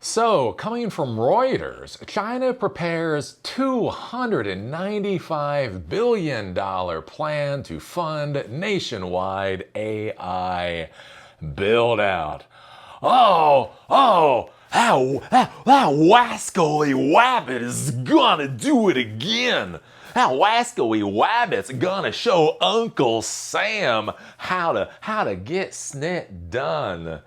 So, coming from Reuters, China prepares $295 billion plan to fund nationwide AI build-out. That wascally wabbit is gonna do it again. That wascally wabbit's gonna show Uncle Sam how to get snit done.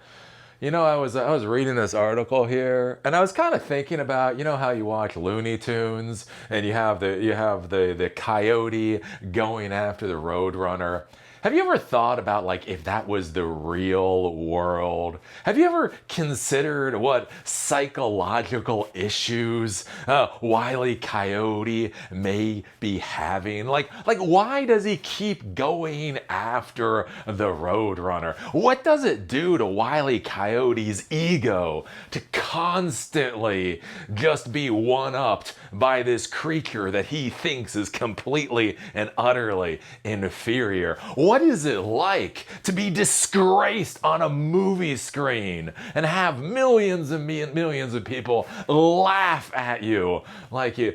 I was reading this article here, and I was kind of thinking about, how you watch Looney Tunes, and you have the coyote going after the roadrunner. Have you ever thought about, like, if that was the real world? Have you ever considered what psychological issues Wile E. Coyote may be having? Like why does he keep going after the roadrunner? What does it do to Wile E. Coyote's ego to constantly just be one-upped by this creature that he thinks is completely and utterly inferior? What is it like to be disgraced on a movie screen and have millions and millions of people laugh at you like you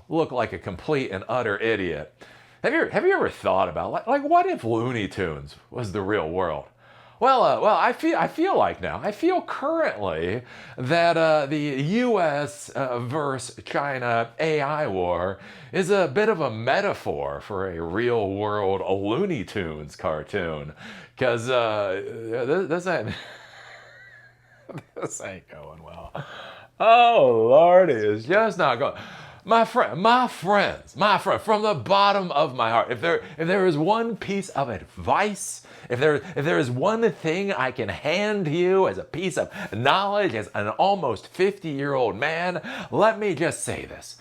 look like a complete and utter idiot? Have you ever thought about, like what if Looney Tunes was the real world? Well, I feel currently that the U.S. Versus China AI war is a bit of a metaphor for a real world Looney Tunes cartoon, because this ain't this ain't going well. Oh Lordy, it's just not going. My friends, from the bottom of my heart, if there is one piece of advice, if there is one thing I can hand you as a piece of knowledge as an almost 50-year-old man, let me just say this.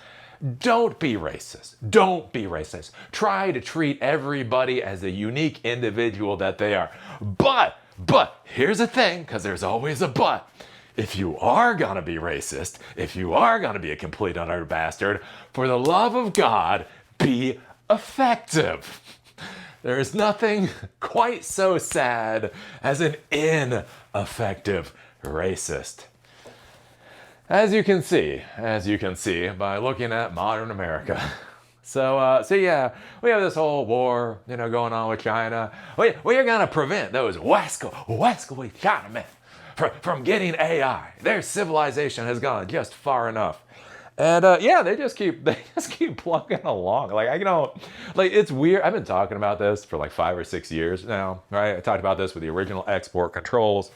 Don't be racist. Don't be racist. Try to treat everybody as a unique individual that they are. But here's the thing, because there's always a but. If you are gonna be racist, if you are gonna be a complete and utter bastard, for the love of God, be effective. There is nothing quite so sad as an ineffective racist. As you can see by looking at modern America. So yeah, we have this whole war, going on with China. We are gonna prevent those wascally Chinamen from getting AI. Their civilization has gone just far enough. And they just keep plugging along. It's weird. I've been talking about this for like 5 or 6 years now, right? I talked about this with the original export controls,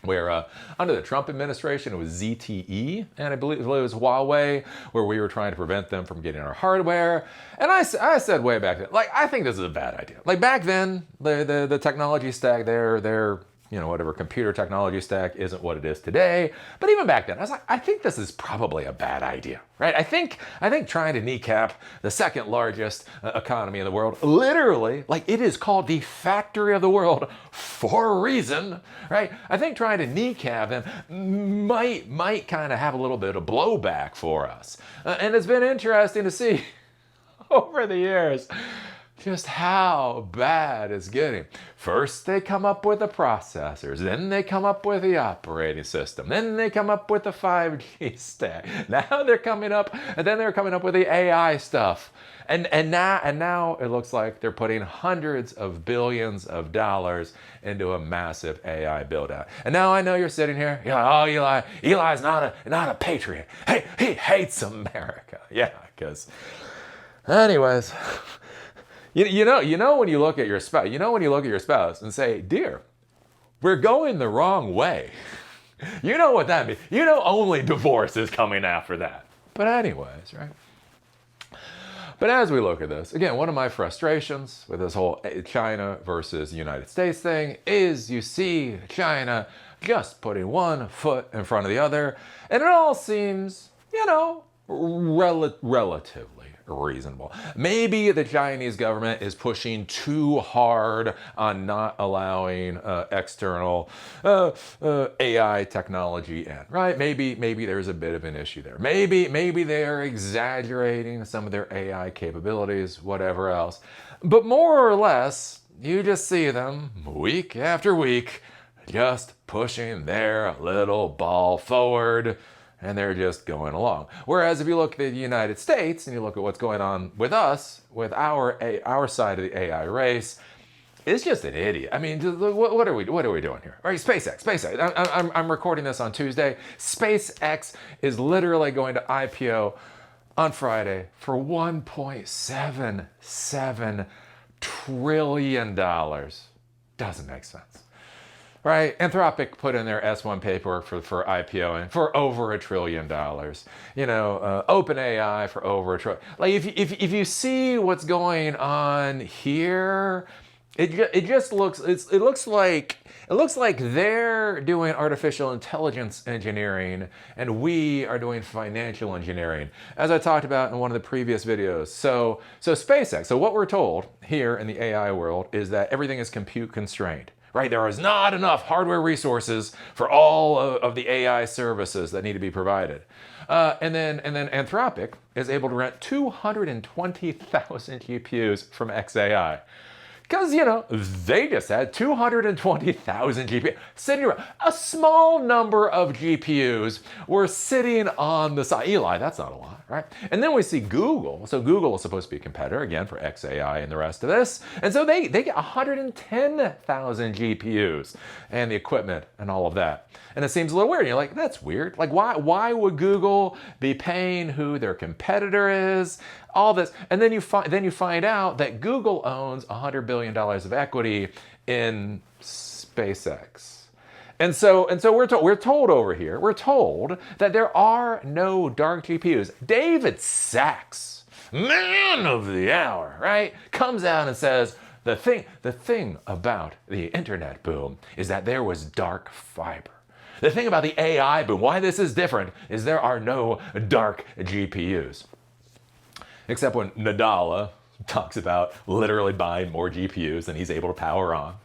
where under the Trump administration, it was ZTE, and I believe it was Huawei, where we were trying to prevent them from getting our hardware. And I said way back then, I think this is a bad idea. Like back then, the technology stack, their whatever computer technology stack isn't what it is today. But even back then, I was like, I think this is probably a bad idea, right? I think trying to kneecap the second largest economy in the world, literally, it is called the factory of the world for a reason, right? I think trying to kneecap them might kind of have a little bit of blowback for us. And it's been interesting to see over the years just how bad it's getting. First, they come up with the processors, then they come up with the operating system, then they come up with the 5G stack. Now they're coming up with the AI stuff. And now it looks like they're putting hundreds of billions of dollars into a massive AI build-out. And now I know you're sitting here, you're like, oh, Eli's not a patriot. Hey, he hates America. Yeah, because anyways. You know when you look at your spouse, and say, dear, we're going the wrong way. You know what that means. Only divorce is coming after that. But anyways, right? But as we look at this, again, one of my frustrations with this whole China versus United States thing is you see China just putting one foot in front of the other, and it all seems, relatively reasonable. Maybe the Chinese government is pushing too hard on not allowing external AI technology in, right? Maybe there's a bit of an issue there. Maybe they are exaggerating some of their AI capabilities, whatever else. But more or less, you just see them week after week just pushing their little ball forward, and they're just going along. Whereas if you look at the United States and you look at what's going on with us, with our side of the AI race, it's just an idiot. I mean, what are we doing here? All right, SpaceX. I'm recording this on Tuesday. SpaceX is literally going to IPO on Friday for $1.77 trillion. Doesn't make sense. Right? Anthropic put in their S1 paper for IPOing for over $1 trillion. You know, OpenAI for over $1 trillion. Like if you see what's going on here, it looks like they're doing artificial intelligence engineering and we are doing financial engineering, as I talked about in one of the previous videos. So SpaceX. So what we're told here in the AI world is that everything is compute constrained. Right? There is not enough hardware resources for all of the AI services that need to be provided. And then Anthropic is able to rent 220,000 GPUs from xAI. Because, you know, they just had 220,000 GPUs sitting around. A small number of GPUs were sitting on the side. Eli, that's not a lot, right? And then we see Google. So Google is supposed to be a competitor, again, for xAI and the rest of this. And so they get 110,000 GPUs and the equipment and all of that. And it seems a little weird. And you're like, that's weird. Like, why would Google be paying who their competitor is? All this, and then you find out that Google owns $100 billion of equity in SpaceX, and so we're told over here that there are no dark GPUs. David Sachs, man of the hour, right, comes out and says the thing about the internet boom is that there was dark fiber. The thing about the AI boom, why this is different, is there are no dark GPUs. Except when Nadella talks about literally buying more GPUs than he's able to power on.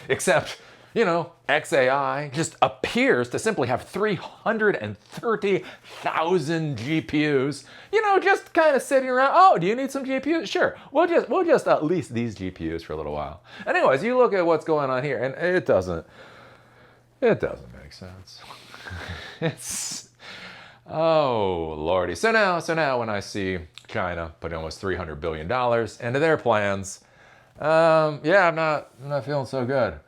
Except, you know, xAI just appears to simply have 330,000 GPUs, you know, just kind of sitting around. Oh, do you need some GPUs? Sure, we'll just lease these GPUs for a little while. Anyways, you look at what's going on here, and it doesn't make sense. It's, oh lordy. So now when I see China putting almost $300 billion into their plans, yeah, I'm not feeling so good.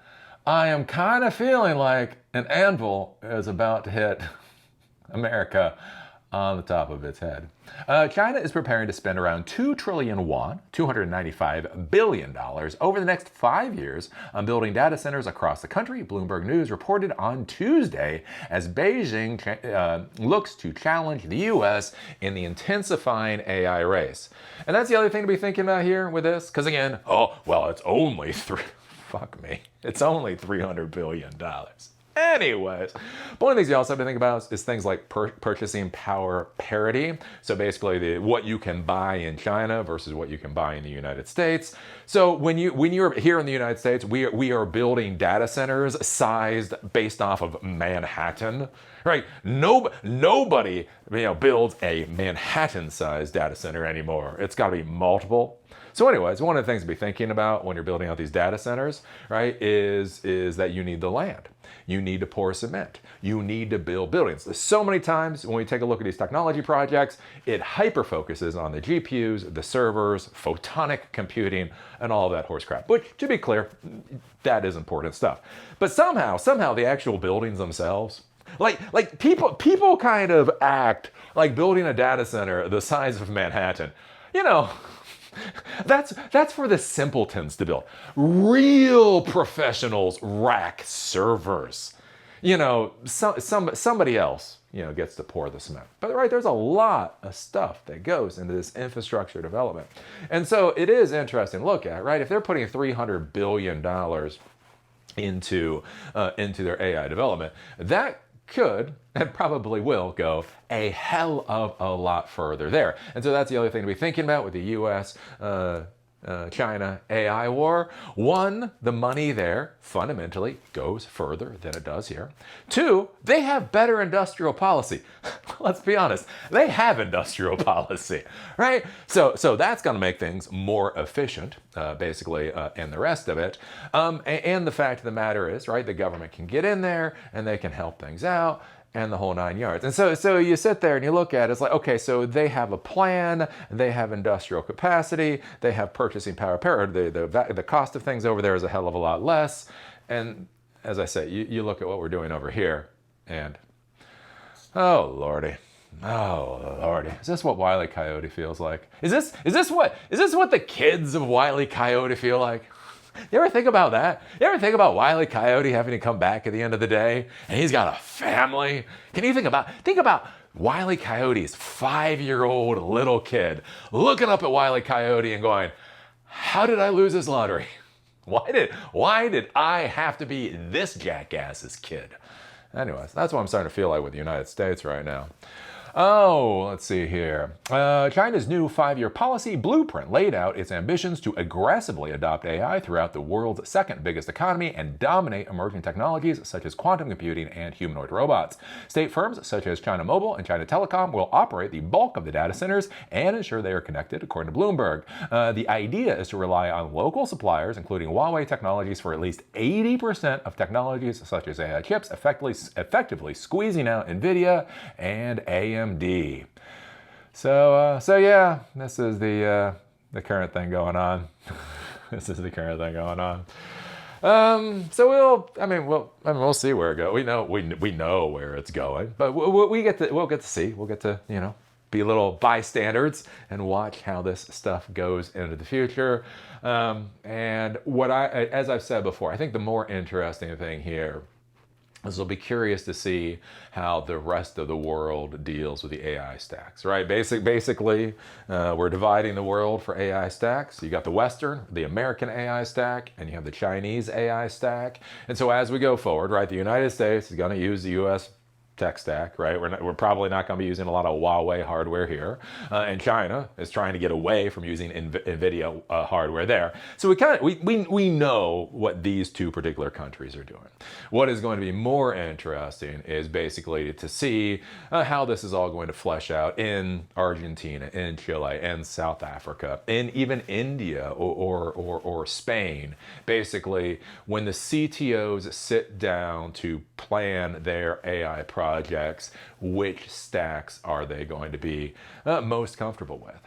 I am kind of feeling like an anvil is about to hit America on the top of its head. China is preparing to spend around 2 trillion won, $295 billion, over the next 5 years on building data centers across the country, Bloomberg News reported on Tuesday, as Beijing looks to challenge the U.S. in the intensifying AI race. And that's the other thing to be thinking about here with this, because again, it's only it's only $300 billion. Anyways, but one of the things you also have to think about is things like purchasing power parity. So basically what you can buy in China versus what you can buy in the United States. So when you're here in the United States, we are building data centers sized based off of Manhattan, right? Nobody builds a Manhattan-sized data center anymore. It's got to be multiple. So anyways, one of the things to be thinking about when you're building out these data centers, right, is that you need the land. You need to pour cement. You need to build buildings. So many times when we take a look at these technology projects, it hyper-focuses on the GPUs, the servers, photonic computing, and all of that horse crap. Which, to be clear, that is important stuff. But somehow the actual buildings themselves, like people kind of act like building a data center the size of Manhattan. You know, that's for the simpletons to build. Real professionals rack servers. You know, somebody else, gets to pour the cement. But right, there's a lot of stuff that goes into this infrastructure development. And so it is interesting to look at, right? If they're putting $300 billion into their AI development, that could and probably will go a hell of a lot further there. And so that's the other thing to be thinking about with the US China AI war. One, the money there fundamentally goes further than it does here. Two, they have better industrial policy. let's be honest, they have industrial policy, right? So that's going to make things more efficient, basically, and the rest of it. And the fact of the matter is, right, the government can get in there and they can help things out and the whole 9 yards. And so you sit there and you look at it, it's like, okay, so they have a plan, they have industrial capacity, they have purchasing power, the cost of things over there is a hell of a lot less. And as I say, you look at what we're doing over here and, oh Lordy. Oh Lordy. Is this what Wile E. Coyote feels like? Is this what the kids of Wile E. Coyote feel like? You ever think about that? You ever think about Wile E. Coyote having to come back at the end of the day and he's got a family? Can you think about Wile E. Coyote's 5-year-old little kid looking up at Wile E. Coyote and going, how did I lose this lottery? Why did I have to be this jackass's kid? Anyways, that's what I'm starting to feel like with the United States right now. Oh, let's see here. China's new 5-year policy blueprint laid out its ambitions to aggressively adopt AI throughout the world's second biggest economy and dominate emerging technologies such as quantum computing and humanoid robots. State firms such as China Mobile and China Telecom will operate the bulk of the data centers and ensure they are connected, according to Bloomberg. The idea is to rely on local suppliers, including Huawei Technologies, for at least 80% of technologies such as AI chips, effectively squeezing out NVIDIA and AMD. So yeah, this is the current thing going on. This is the current thing going on. So we'll see where it goes. We know where it's going, but we'll get to see. We'll get to be little bystanders and watch how this stuff goes into the future. And as I've said before, I think the more interesting thing here is we'll be curious to see how the rest of the world deals with the AI stacks, right? Basically, we're dividing the world for AI stacks. You got the Western, the American AI stack, and you have the Chinese AI stack. And so as we go forward, right, the United States is going to use the US tech stack, right? We're probably not going to be using a lot of Huawei hardware here, and China is trying to get away from using NVIDIA hardware there. So we know what these two particular countries are doing. What is going to be more interesting is basically to see how this is all going to flesh out in Argentina, in Chile, and South Africa, in even India or Spain. Basically, when the CTOs sit down to plan their AI projects, which stacks are they going to be most comfortable with?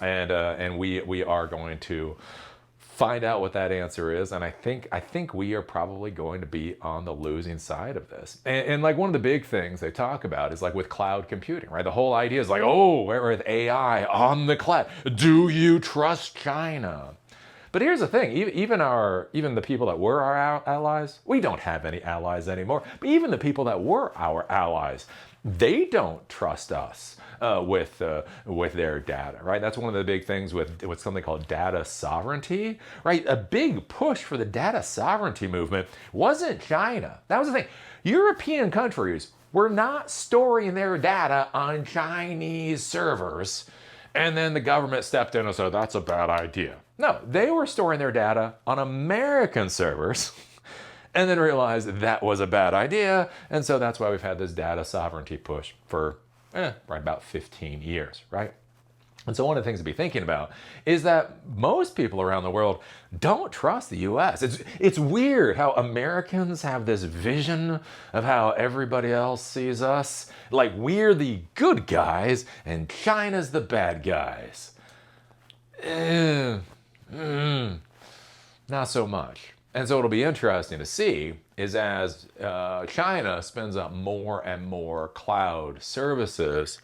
And we are going to find out what that answer is, and I think we are probably going to be on the losing side of this. And like one of the big things they talk about is like with cloud computing, right? The whole idea is like, oh, with AI on the cloud, do you trust China? But here's the thing, even the people that were our allies, we don't have any allies anymore, but even the people that were our allies, they don't trust us with their data, right? That's one of the big things with something called data sovereignty, right? A big push for the data sovereignty movement wasn't China. That was the thing. European countries were not storing their data on Chinese servers, and then the government stepped in and said, that's a bad idea. No, they were storing their data on American servers and then realized that was a bad idea. And so that's why we've had this data sovereignty push for right about 15 years, right? And so one of the things to be thinking about is that most people around the world don't trust the US. It's weird how Americans have this vision of how everybody else sees us. Like we're the good guys and China's the bad guys. Not so much. And so it'll be interesting to see is as China spins up more and more cloud services,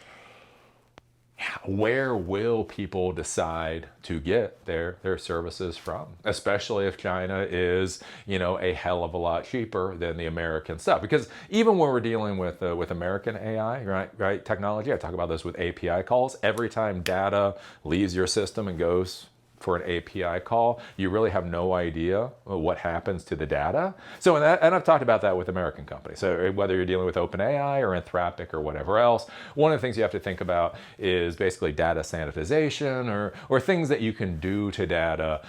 where will people decide to get their services from? Especially if China is, a hell of a lot cheaper than the American stuff. Because even when we're dealing with American AI, right, technology, I talk about this with API calls. Every time data leaves your system and goes for an API call, you really have no idea what happens to the data. So, and I've talked about that with American companies. So whether you're dealing with OpenAI or Anthropic or whatever else, one of the things you have to think about is basically data sanitization or things that you can do to data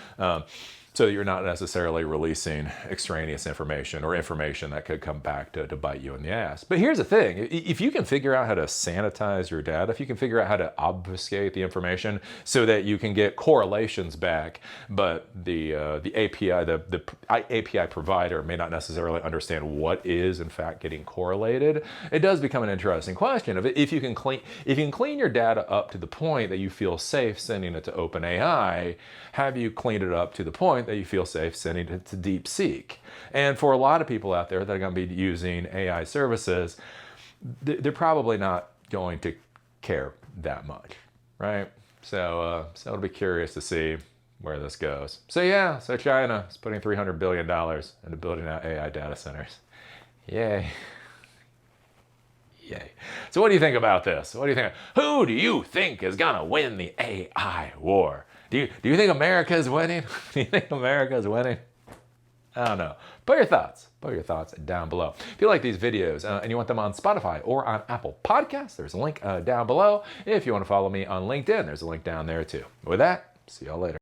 so that you're not necessarily releasing extraneous information or information that could come back to bite you in the ass. But here's the thing, if you can figure out how to sanitize your data, if you can figure out how to obfuscate the information so that you can get correlations back, but the API provider may not necessarily understand what is in fact getting correlated, it does become an interesting question of if you can clean your data up to the point that you feel safe sending it to OpenAI, have you cleaned it up to the point that you feel safe sending it to DeepSeek? And for a lot of people out there that are going to be using AI services, they're probably not going to care that much, right? So it'll be curious to see where this goes. So China is putting $300 billion into building out AI data centers. Yay. Yay. So what do you think about this? What do you think? Who do you think is gonna win the AI war? Do you think America is winning? Do you think America is winning? I don't know. Put your thoughts down below. If you like these videos and you want them on Spotify or on Apple Podcasts, there's a link down below. If you want to follow me on LinkedIn, there's a link down there too. With that, see y'all later.